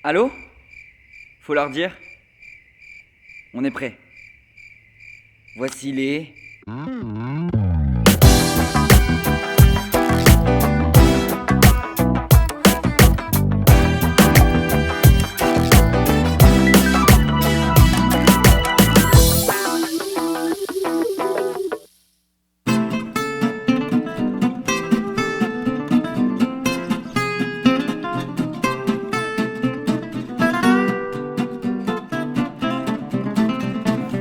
Allô? Faut leur dire. On est prêt. Voici les...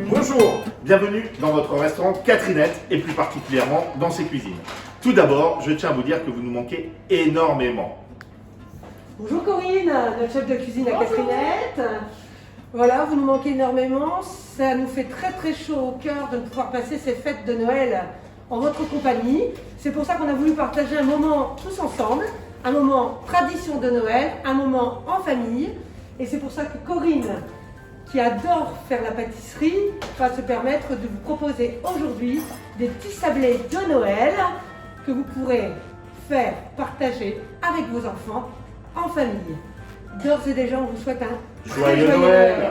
Bonjour, bienvenue dans votre restaurant Catherinette et plus particulièrement dans ses cuisines. Tout d'abord, je tiens à vous dire que vous nous manquez énormément. Bonjour Corinne, notre chef de cuisine à Catherinette. Voilà, vous nous manquez énormément. Ça nous fait très très chaud au cœur de pouvoir passer ces fêtes de Noël en votre compagnie. C'est pour ça qu'on a voulu partager un moment tous ensemble, un moment tradition de Noël, un moment en famille. Et c'est pour ça que Corinne, qui adore faire la pâtisserie, va se permettre de vous proposer aujourd'hui des petits sablés de Noël que vous pourrez faire partager avec vos enfants en famille. D'ores et déjà, on vous souhaite un très Joyeux Noël.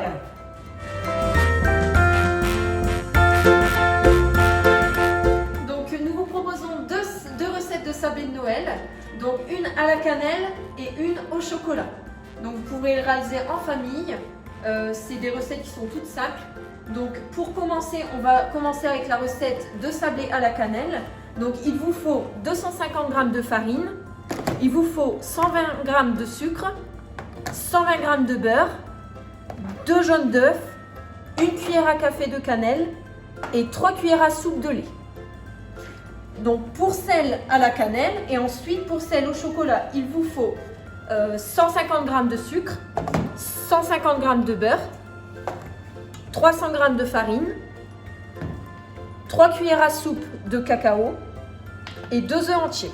Donc nous vous proposons deux recettes de sablés de Noël, donc une à la cannelle et une au chocolat. Donc vous pourrez les réaliser en famille. C'est des recettes qui sont toutes simples. Donc pour commencer, on va commencer avec la recette de sablé à la cannelle. Donc il vous faut 250 g de farine, il vous faut 120 g de sucre, 120 g de beurre, 2 jaunes d'œufs, 1 cuillère à café de cannelle et 3 cuillères à soupe de lait. Donc pour celle à la cannelle et ensuite pour celle au chocolat, il vous faut 150 g de sucre, 150 g de beurre, 300 g de farine, 3 cuillères à soupe de cacao et 2 œufs entiers.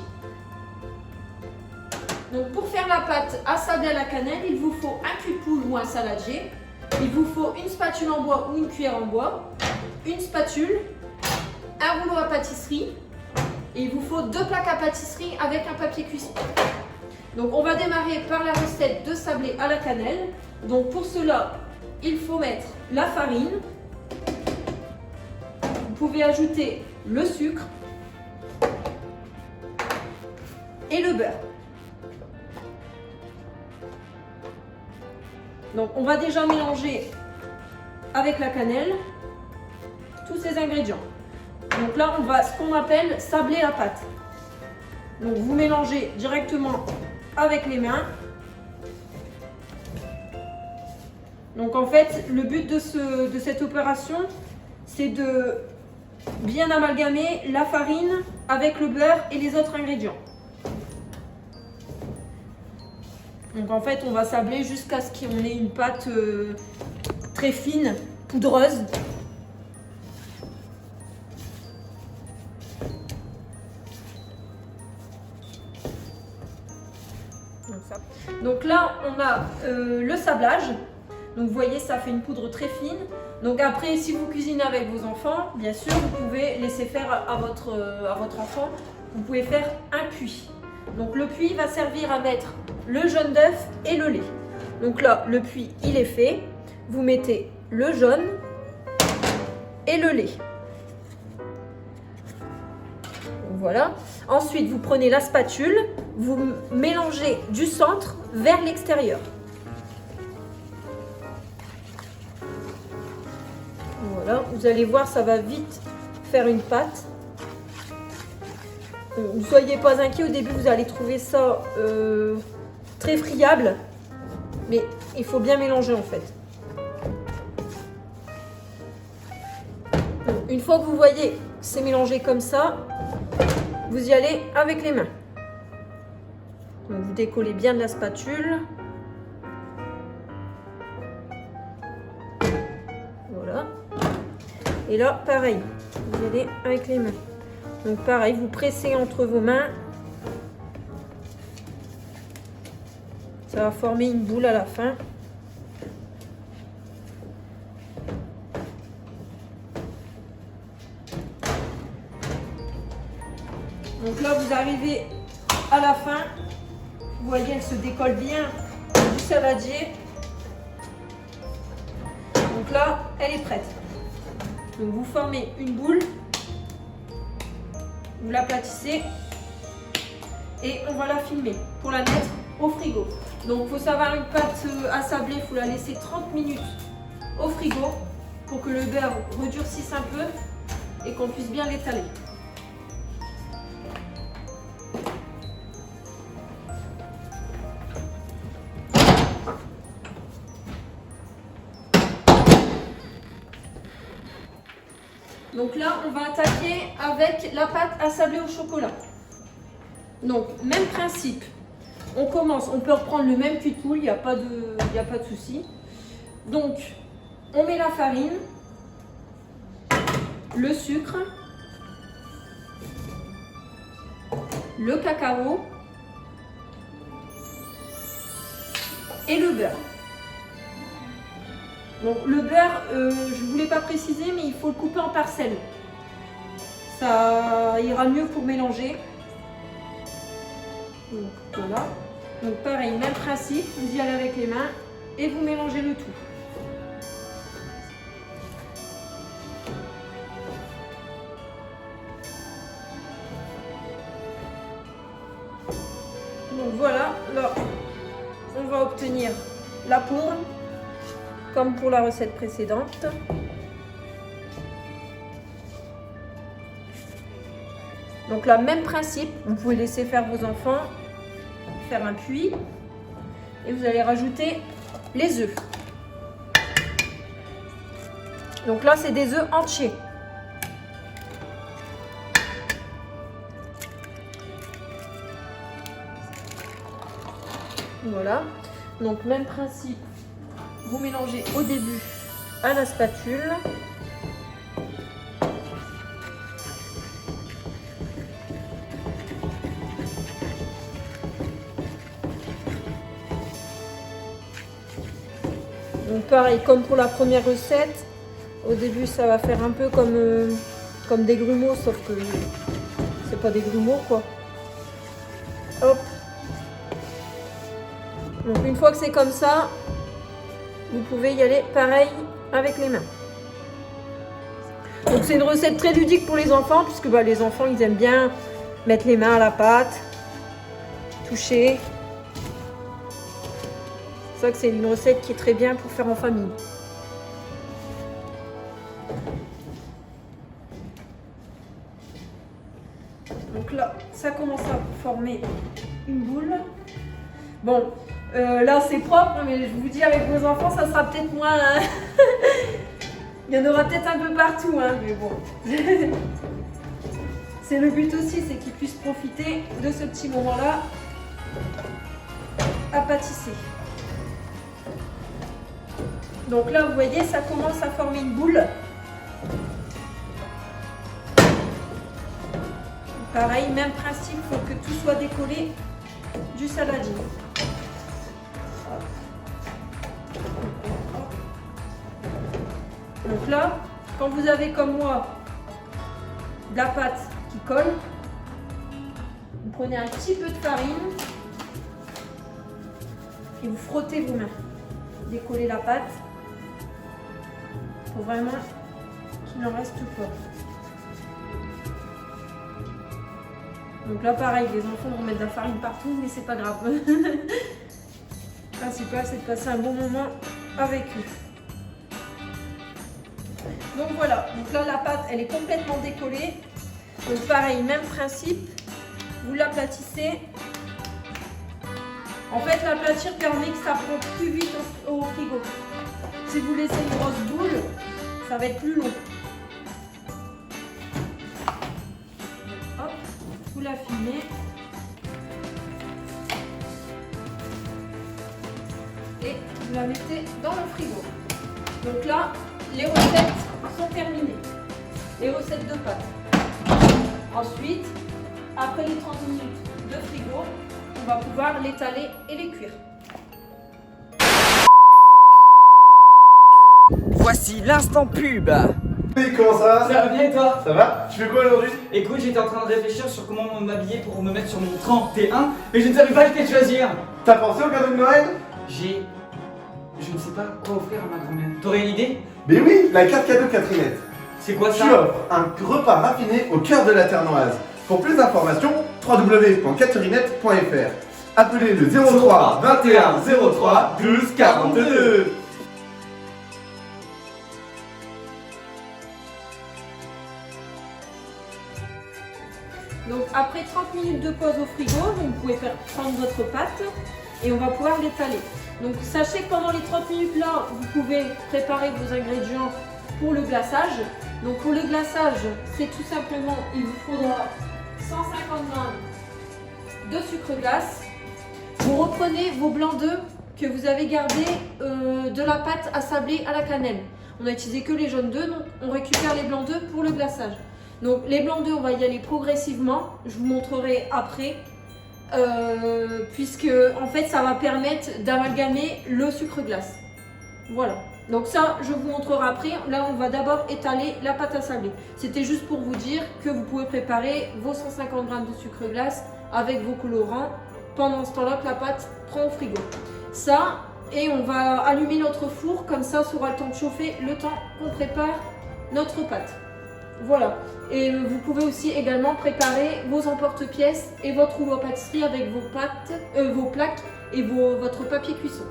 Donc pour faire la pâte à sablé à la cannelle, il vous faut un cul de poule ou un saladier, il vous faut une spatule en bois ou une cuillère en bois, une spatule, un rouleau à pâtisserie et il vous faut 2 plaques à pâtisserie avec un papier cuisson. Donc on va démarrer par la recette de sablé à la cannelle. Donc pour cela, il faut mettre la farine. Vous pouvez ajouter le sucre et le beurre. Donc on va déjà mélanger avec la cannelle tous ces ingrédients. Donc là on va ce qu'on appelle sabler la pâte. Donc vous mélangez directement avec les mains. Donc en fait le but de cette opération c'est de bien amalgamer la farine avec le beurre et les autres ingrédients. Donc en fait on va sabler jusqu'à ce qu'on ait une pâte très fine, poudreuse. Donc là on a le sablage. Donc vous voyez ça fait une poudre très fine. Donc après si vous cuisinez avec vos enfants, bien sûr vous pouvez laisser faire à votre enfant. Vous pouvez faire un puits. Donc le puits va servir à mettre le jaune d'œuf et le lait. Donc là le puits il est fait. Vous mettez le jaune et le lait. Voilà. Ensuite, vous prenez la spatule, vous mélangez du centre vers l'extérieur. Voilà, vous allez voir, ça va vite faire une pâte. Ne soyez pas inquiets, au début vous allez trouver ça très friable, mais il faut bien mélanger en fait. Donc, une fois que vous voyez que c'est mélangé comme ça, vous y allez avec les mains. Donc vous décollez bien de la spatule. Voilà. Et là, pareil, vous y allez avec les mains. Donc pareil, vous pressez entre vos mains. Ça va former une boule à la fin. Donc là, vous arrivez à la fin. Vous voyez, elle se décolle bien du saladier. Donc là, elle est prête. Donc vous formez une boule, vous l'aplatissez et on va la filmer pour la mettre au frigo. Donc il faut savoir, une pâte à sabler, il faut la laisser 30 minutes au frigo pour que le beurre redurcisse un peu et qu'on puisse bien l'étaler. Donc là, on va attaquer avec la pâte à sabler au chocolat. Donc, même principe. On commence, on peut reprendre le même cuit de poule, il n'y a pas de souci. Donc, on met la farine, le sucre, le cacao et le beurre. Donc le beurre, je ne voulais pas préciser, mais il faut le couper en parcelles. Ça ira mieux pour mélanger. Donc voilà. Donc pareil, même principe, vous y allez avec les mains et vous mélangez le tout. Donc voilà, là, on va obtenir la poudre, comme pour la recette précédente. Donc là, même principe, vous pouvez laisser faire vos enfants, faire un puits, et vous allez rajouter les œufs. Donc là, c'est des œufs entiers. Voilà, donc même principe. Vous mélangez au début à la spatule. Donc pareil, comme pour la première recette, au début ça va faire un peu comme des grumeaux, sauf que c'est pas des grumeaux quoi. Hop. Donc une fois que c'est comme ça, vous pouvez y aller pareil avec les mains. Donc c'est une recette très ludique pour les enfants, puisque les enfants ils aiment bien mettre les mains à la pâte, toucher. C'est ça que c'est une recette qui est très bien pour faire en famille. Donc là, ça commence à former une boule. Bon, là c'est propre, mais je vous dis avec vos enfants, ça sera peut-être moins... Hein. Il y en aura peut-être un peu partout, hein, mais bon. C'est le but aussi, c'est qu'ils puissent profiter de ce petit moment-là à pâtisser. Donc là, vous voyez, ça commence à former une boule. Pareil, même principe, il faut que tout soit décollé du saladier. Donc là, quand vous avez comme moi de la pâte qui colle, vous prenez un petit peu de farine et vous frottez vos mains. Décollez la pâte pour vraiment qu'il n'en reste pas. Donc là pareil, les enfants vont mettre de la farine partout, mais c'est pas grave. Le principal c'est de passer un bon moment avec eux. Donc voilà, donc là la pâte elle est complètement décollée. Donc pareil, même principe, vous l'aplatissez. En fait l'aplatir permet que ça prend plus vite au frigo. Si vous laissez une grosse boule, ça va être plus long. Hop, vous la filmez. Et vous la mettez dans le frigo. Donc là, les recettes sont terminées. Les recettes de pâtes. Ensuite, après les 30 minutes de frigo, on va pouvoir l'étaler et les cuire. Voici l'instant pub. Et comment ça va? Ça va bien et toi? Ça va? Tu fais quoi aujourd'hui? Écoute, j'étais en train de réfléchir sur comment m'habiller pour me mettre sur mon 31, mais je ne savais pas lequel choisir. T'as pensé au cadeau de Noël? J'ai je ne sais pas quoi offrir à ma grand-mère. T'aurais une idée? Mais oui, la carte cadeau Catrinette. C'est quoi Tu ça? offres un repas raffiné au cœur de la Ternoise. Pour plus d'informations, www.catrinette.fr. Appelez le 03 21 03 12 42. Donc après 30 minutes de pause au frigo, vous pouvez faire prendre votre pâte et on va pouvoir l'étaler. Donc sachez que pendant les 30 minutes là, vous pouvez préparer vos ingrédients pour le glaçage. Donc pour le glaçage, c'est tout simplement, il vous faudra 150 g de sucre glace. Vous reprenez vos blancs d'œufs que vous avez gardés de la pâte à sabler à la cannelle. On n'a utilisé que les jaunes d'œufs, donc on récupère les blancs d'œufs pour le glaçage. Donc les blancs d'œufs, on va y aller progressivement, je vous montrerai après, puisque en fait ça va permettre d'amalgamer le sucre glace. Voilà, donc ça je vous montrerai après. Là on va d'abord étaler la pâte à sabler. C'était juste pour vous dire que vous pouvez préparer vos 150 g de sucre glace avec vos colorants pendant ce temps-là que la pâte prend au frigo. Ça, et on va allumer notre four, comme ça aura le temps de chauffer le temps qu'on prépare notre pâte. Voilà, et vous pouvez aussi également préparer vos emporte-pièces et votre rouleau à pâtisserie avec vos plaques et votre papier cuisson.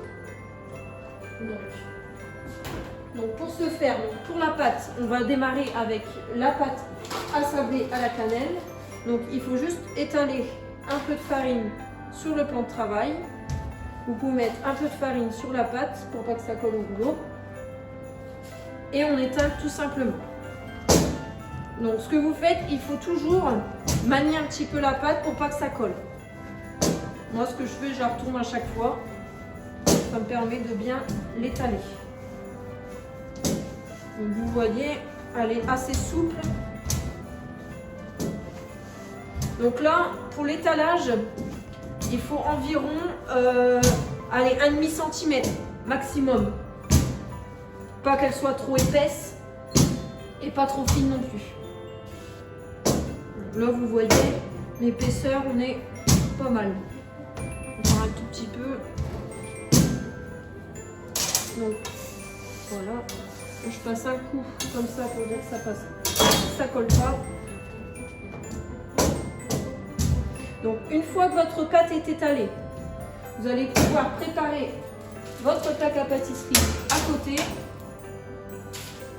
Donc pour ce faire, pour la pâte, on va démarrer avec la pâte à sabler à la cannelle. Donc il faut juste étaler un peu de farine sur le plan de travail. Vous pouvez mettre un peu de farine sur la pâte pour pas que ça colle au rouleau. Et on étale tout simplement. Donc ce que vous faites, il faut toujours manier un petit peu la pâte pour pas que ça colle. Moi ce que je fais, je la retourne à chaque fois. Ça me permet de bien l'étaler. Donc vous voyez, elle est assez souple. Donc là, pour l'étalage, il faut environ allez, 1,5 cm maximum. Pas qu'elle soit trop épaisse et pas trop fine non plus. Là vous voyez, l'épaisseur, on est pas mal. Encore un tout petit peu. Donc voilà, je passe un coup comme ça pour dire que ça passe. Ça colle pas. Donc une fois que votre pâte est étalée, vous allez pouvoir préparer votre plaque à pâtisserie à côté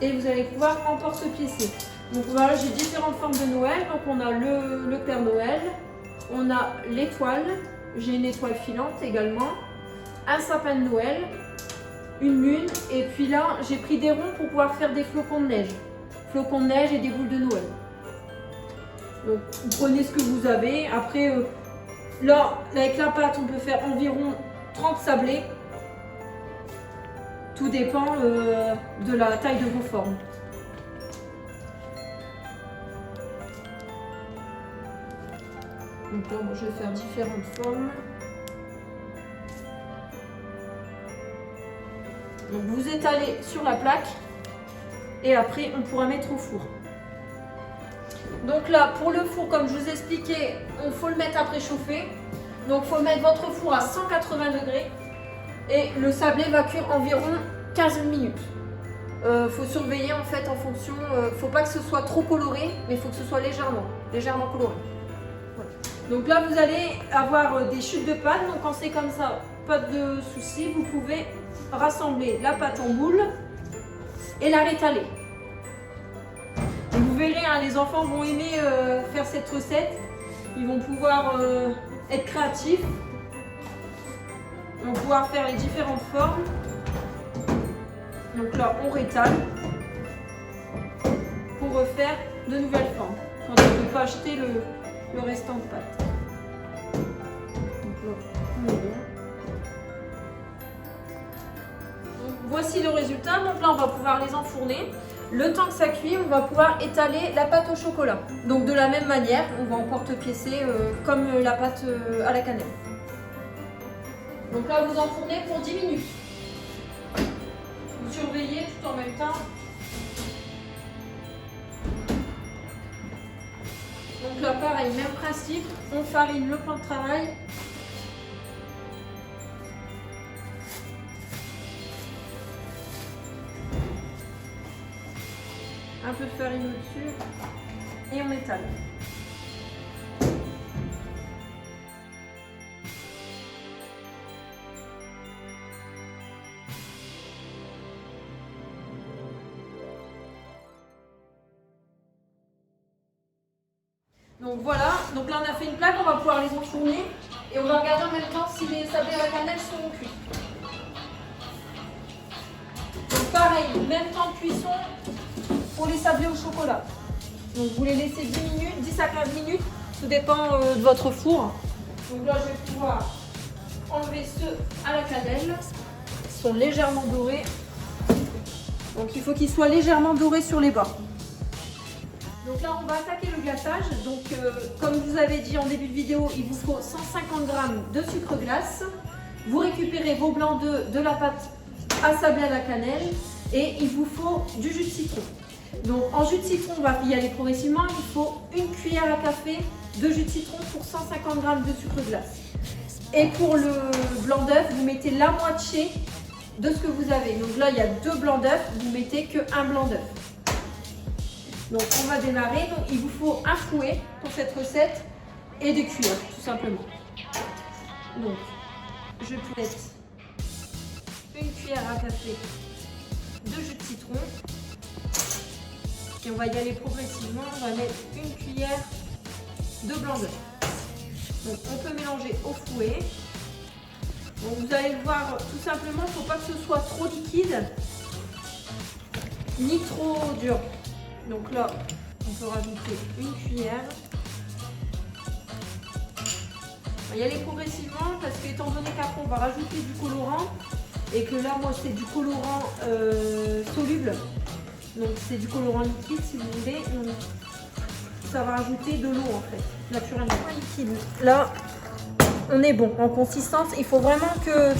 et vous allez pouvoir emporte-piécer. Donc voilà, j'ai différentes formes de Noël. Donc on a le Père Noël, on a l'étoile, j'ai une étoile filante également, un sapin de Noël, une lune, et puis là j'ai pris des ronds pour pouvoir faire des flocons de neige. Flocons de neige et des boules de Noël. Donc vous prenez ce que vous avez. Après, là avec la pâte on peut faire environ 30 sablés. Tout dépend de la taille de vos formes. Donc là moi, je vais faire différentes formes. Donc vous étalez sur la plaque et après on pourra mettre au four. Donc là, pour le four, comme je vous ai expliqué, il faut le mettre à préchauffer. Donc il faut mettre votre four à 180 degrés et le sablé va cuire environ 15 minutes. Faut surveiller en fait en fonction, faut pas que ce soit trop coloré, mais il faut que ce soit légèrement coloré. Voilà. Donc là vous allez avoir des chutes de pâte, donc quand c'est comme ça, pas de souci, vous pouvez rassembler la pâte en boule et la rétaler. Et vous verrez, hein, les enfants vont aimer faire cette recette. Ils vont pouvoir être créatifs. Ils vont pouvoir faire les différentes formes. Donc là, on rétale pour refaire de nouvelles formes. Quand on ne peut pas acheter le restant de pâte. Donc là, on est bon. Donc, voici le résultat. Donc là, on va pouvoir les enfourner. Le temps que ça cuit, on va pouvoir étaler la pâte au chocolat. Donc de la même manière, on va emporte-piécer comme la pâte à la cannelle. Donc là, vous enfournez pour 10 minutes. Vous surveillez tout en même temps. Donc là, pareil, même principe, on farine le plan de travail. farine au-dessus et on étale. Donc voilà, donc là on a fait une plaque, on va pouvoir les enfourner et on va regarder en même temps si les sablés à la cannelle sont cuits. Donc pareil, même temps de cuisson pour les sablés au chocolat. Donc vous les laissez 10 minutes, 10 à 15 minutes, tout dépend de votre four. Donc là je vais pouvoir enlever ceux à la cannelle, ils sont légèrement dorés. Donc il faut qu'ils soient légèrement dorés sur les bords. Donc là, on va attaquer le glaçage. Donc, comme je vous avais dit en début de vidéo, il vous faut 150 g de sucre glace. Vous récupérez vos blancs d'œufs, de la pâte à sabler à la cannelle et il vous faut du jus de citron. Donc, en jus de citron, on va y aller progressivement. Il faut une cuillère à café de jus de citron pour 150 g de sucre glace. Et pour le blanc d'œuf, vous mettez la moitié de ce que vous avez. Donc là, il y a 2 blancs d'œuf, vous mettez qu'un blanc d'œuf. Donc on va démarrer, donc il vous faut un fouet pour cette recette et des cuillères tout simplement. Donc je peux mettre une cuillère à café de jus de citron et on va y aller progressivement, on va mettre une cuillère de blanc d'œuf. Donc on peut mélanger au fouet. Donc vous allez le voir tout simplement, il ne faut pas que ce soit trop liquide ni trop dur. Donc là, on peut rajouter une cuillère. On va y aller progressivement parce qu'étant donné qu'après on va rajouter du colorant et que là moi c'est du colorant soluble, donc c'est du colorant liquide si vous voulez, donc ça va rajouter de l'eau en fait, naturellement. Liquide. Là, on est bon en consistance, il faut vraiment que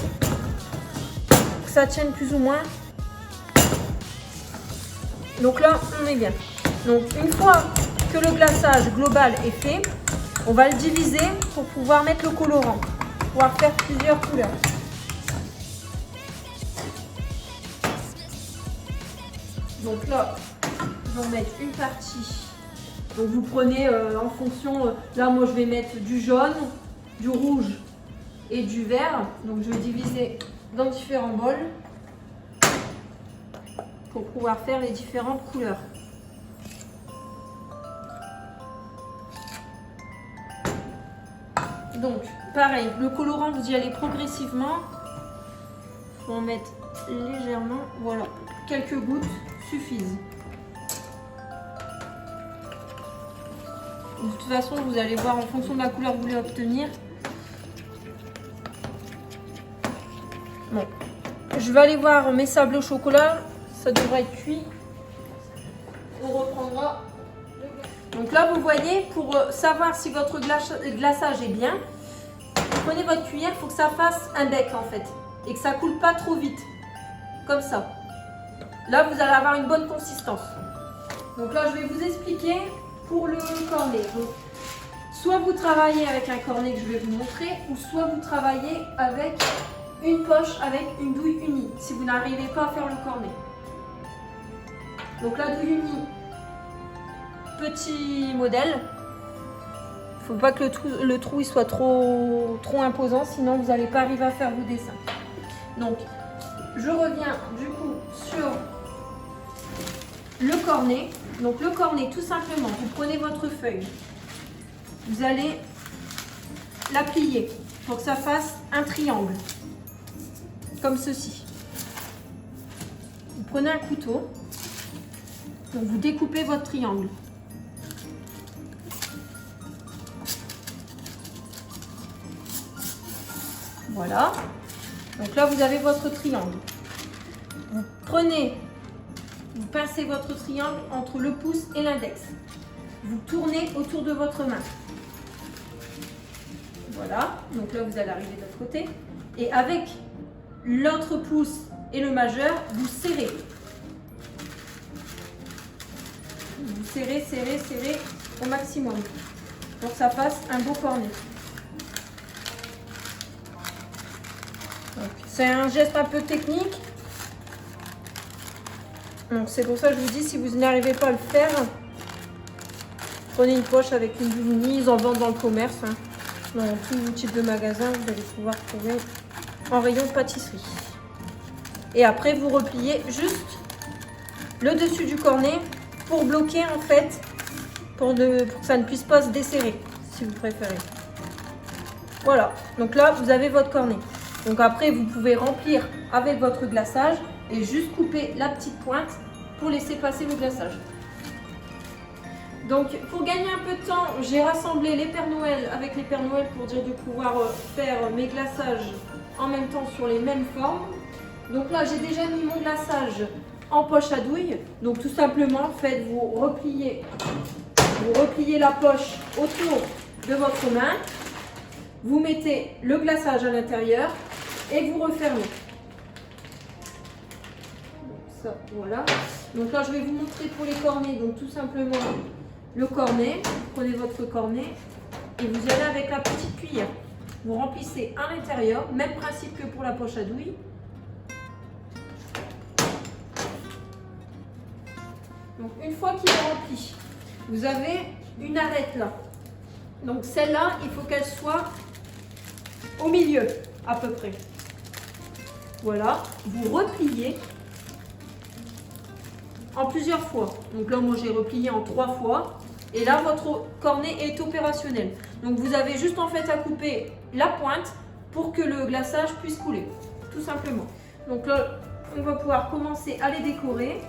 ça tienne plus ou moins. Donc là, on est bien. Donc une fois que le glaçage global est fait, on va le diviser pour pouvoir mettre le colorant, pour pouvoir faire plusieurs couleurs. Donc là, je vais en mettre une partie. Donc vous prenez en fonction, là moi je vais mettre du jaune, du rouge et du vert. Donc je vais diviser dans différents bols pour pouvoir faire les différentes couleurs. Donc, pareil, le colorant, vous y allez progressivement. Il faut en mettre légèrement. Voilà, quelques gouttes suffisent. De toute façon, vous allez voir en fonction de la couleur que vous voulez obtenir. Bon, je vais aller voir mes sablés au chocolat. Ça devrait être cuit. On reprendra. Donc là, vous voyez, pour savoir si votre glaçage est bien, vous prenez votre cuillère, il faut que ça fasse un bec en fait. Et que ça coule pas trop vite. Comme ça. Là, vous allez avoir une bonne consistance. Donc là, je vais vous expliquer pour le cornet. Donc, soit vous travaillez avec un cornet que je vais vous montrer, ou soit vous travaillez avec une poche avec une douille unie, si vous n'arrivez pas à faire le cornet. Donc la douille unie, petit modèle. Il ne faut pas que le trou il soit trop imposant, sinon vous n'allez pas arriver à faire vos dessins. Donc je reviens du coup sur le cornet. Donc le cornet, tout simplement, vous prenez votre feuille, vous allez la plier pour que ça fasse un triangle, comme ceci. Vous prenez un couteau. Donc vous découpez votre triangle. Voilà. Donc là, vous avez votre triangle. Vous prenez, vous pincez votre triangle entre le pouce et l'index. Vous tournez autour de votre main. Voilà. Donc là, vous allez arriver de l'autre côté. Et avec l'autre pouce et le majeur, vous serrez. Vous serrez, serrez, serrez au maximum pour que ça fasse un beau cornet. C'est un geste un peu technique, Donc c'est pour ça que je vous dis, si vous n'arrivez pas à le faire, prenez une poche avec une boulinie. Ils en vendent dans le commerce. Hein. Dans tout type de magasin, vous allez pouvoir trouver en rayon pâtisserie. Et après, vous repliez juste le dessus du cornet pour bloquer en fait, pour que ça ne puisse pas se desserrer, si vous préférez. Voilà, donc là, vous avez votre cornet. Donc après, vous pouvez remplir avec votre glaçage et juste couper la petite pointe pour laisser passer le glaçage. Donc pour gagner un peu de temps, j'ai rassemblé les Pères Noël avec les Pères Noël pour dire de pouvoir faire mes glaçages en même temps sur les mêmes formes. Donc là, j'ai déjà mis mon glaçage en poche à douille. Donc tout simplement, vous repliez la poche autour de votre main. Vous mettez le glaçage à l'intérieur et vous refermez. Donc ça, voilà. Donc là, je vais vous montrer pour les cornets. Donc tout simplement, le cornet. Vous prenez votre cornet et vous y allez avec la petite cuillère. Vous remplissez à l'intérieur, même principe que pour la poche à douille. Donc une fois qu'il est rempli, vous avez une arête là. Donc celle-là, il faut qu'elle soit au milieu à peu près. Voilà, vous repliez en plusieurs fois. Donc là, moi j'ai replié en 3 fois. Et là, votre cornet est opérationnel. Donc vous avez juste en fait à couper la pointe pour que le glaçage puisse couler, tout simplement. Donc là, on va pouvoir commencer à les décorer.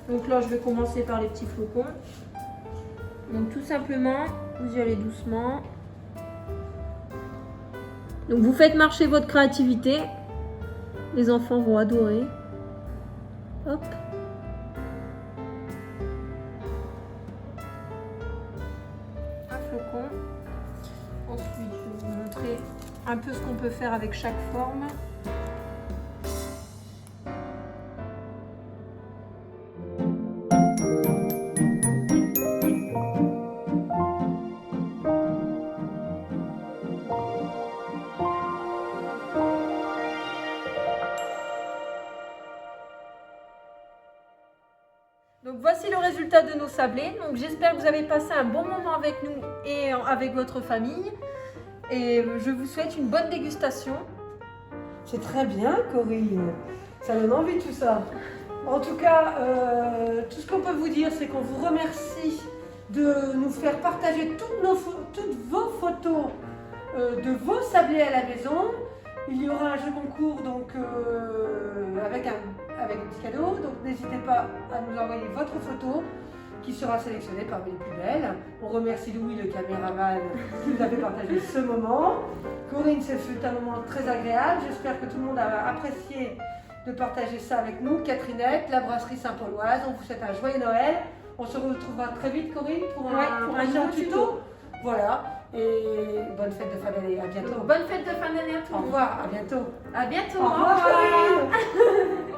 Donc là, je vais commencer par les petits flocons. Donc tout simplement, vous y allez doucement. Donc vous faites marcher votre créativité. Les enfants vont adorer. Hop. Un flocon. Ensuite, je vais vous montrer un peu ce qu'on peut faire avec chaque forme. Donc voici le résultat de nos sablés. Donc j'espère que vous avez passé un bon moment avec nous et avec votre famille. Et je vous souhaite une bonne dégustation. C'est très bien, Corinne. Ça donne envie tout ça. En tout cas, tout ce qu'on peut vous dire, c'est qu'on vous remercie de nous faire partager toutes vos photos de vos sablés à la maison. Il y aura un jeu concours donc, avec des petits cadeaux. Donc n'hésitez pas à nous envoyer votre photo qui sera sélectionnée parmi les plus belles. On remercie Louis, le caméraman, qui nous a fait partager ce moment. Corinne, ce fut un moment très agréable. J'espère que tout le monde a apprécié de partager ça avec nous. Catherinette, la brasserie Saint-Pauloise, on vous souhaite un joyeux Noël. On se retrouvera très vite, Corinne, pour un nouveau tuto. Voilà. Et bonne fête de fin d'année. À bientôt. Bonne fête de fin d'année à tous. Au revoir. À bientôt. À bientôt. Au revoir. Au revoir.